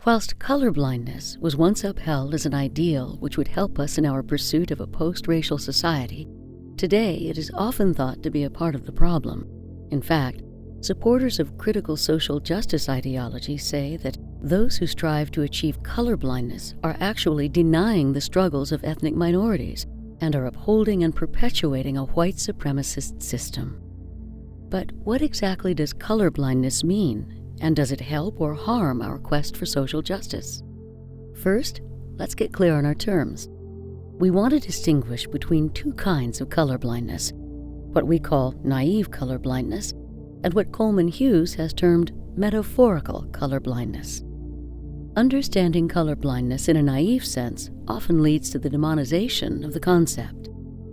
Whilst colorblindness was once upheld as an ideal which would help us in our pursuit of a post-racial society, today it is often thought to be a part of the problem. In fact, supporters of critical social justice ideology say that those who strive to achieve colorblindness are actually denying the struggles of ethnic minorities and are upholding and perpetuating a white supremacist system. But what exactly does colorblindness mean? And does it help or harm our quest for social justice? First, let's get clear on our terms. We want to distinguish between two kinds of colorblindness, what we call naive colorblindness, and what Coleman Hughes has termed metaphorical colorblindness. Understanding colorblindness in a naive sense often leads to the demonization of the concept.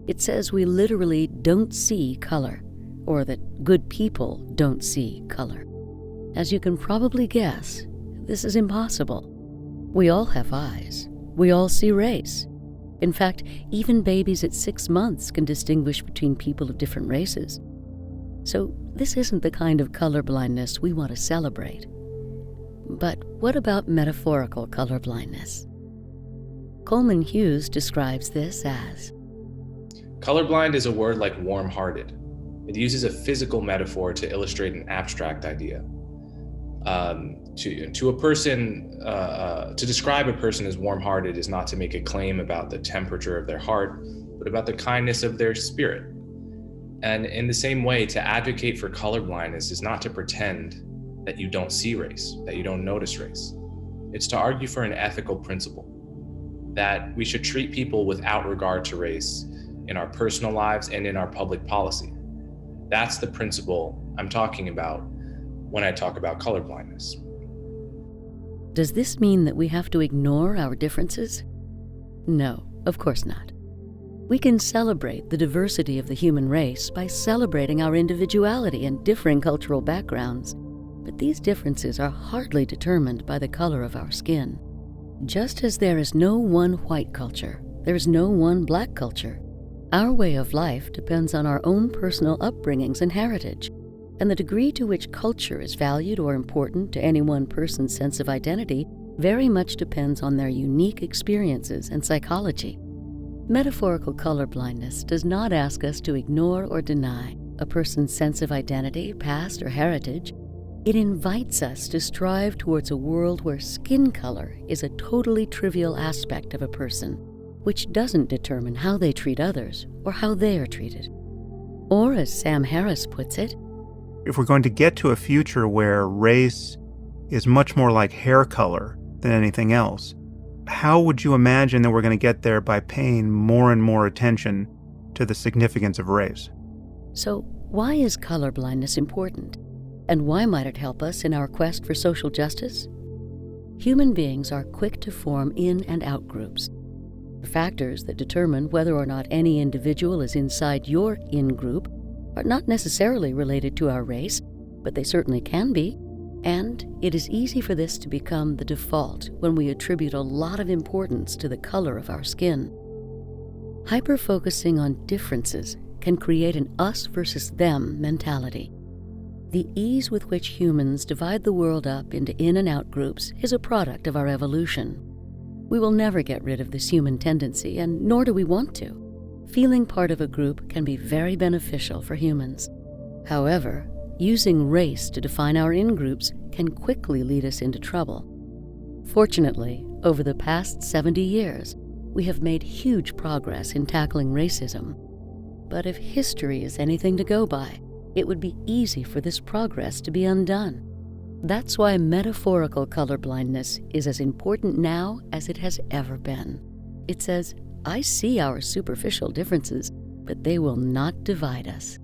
It says we literally don't see color, or that good people don't see color. As you can probably guess, this is impossible. We all have eyes. We all see race. In fact, even babies at 6 months can distinguish between people of different races. So this isn't the kind of colorblindness we want to celebrate. But what about metaphorical colorblindness? Coleman Hughes describes this as, colorblind is a word like warm-hearted. It uses a physical metaphor to illustrate an abstract idea. To a person, to describe a person as warm-hearted is not to make a claim about the temperature of their heart, but about the kindness of their spirit. And in the same way, to advocate for colorblindness is not to pretend that you don't see race, that you don't notice race. It's to argue for an ethical principle, that we should treat people without regard to race in our personal lives and in our public policy. That's the principle I'm talking about when I talk about colorblindness. Does this mean that we have to ignore our differences? No, of course not. We can celebrate the diversity of the human race by celebrating our individuality and differing cultural backgrounds, but these differences are hardly determined by the color of our skin. Just as there is no one white culture, there is no one black culture. Our way of life depends on our own personal upbringings and heritage, and the degree to which culture is valued or important to any one person's sense of identity very much depends on their unique experiences and psychology. Metaphorical colorblindness does not ask us to ignore or deny a person's sense of identity, past or heritage. It invites us to strive towards a world where skin color is a totally trivial aspect of a person, which doesn't determine how they treat others or how they are treated. Or, as Sam Harris puts it, if we're going to get to a future where race is much more like hair color than anything else, how would you imagine that we're going to get there by paying more and more attention to the significance of race? So why is colorblindness important? And why might it help us in our quest for social justice? Human beings are quick to form in and out groups. The factors that determine whether or not any individual is inside your in-group are not necessarily related to our race, but they certainly can be. And it is easy for this to become the default when we attribute a lot of importance to the color of our skin. Hyper-focusing on differences can create an us versus them mentality. The ease with which humans divide the world up into in and out groups is a product of our evolution. We will never get rid of this human tendency, and nor do we want to. Feeling part of a group can be very beneficial for humans. However, using race to define our in-groups can quickly lead us into trouble. Fortunately, over the past 70 years, we have made huge progress in tackling racism. But if history is anything to go by, it would be easy for this progress to be undone. That's why metaphorical colorblindness is as important now as it has ever been. It says, I see our superficial differences, but they will not divide us.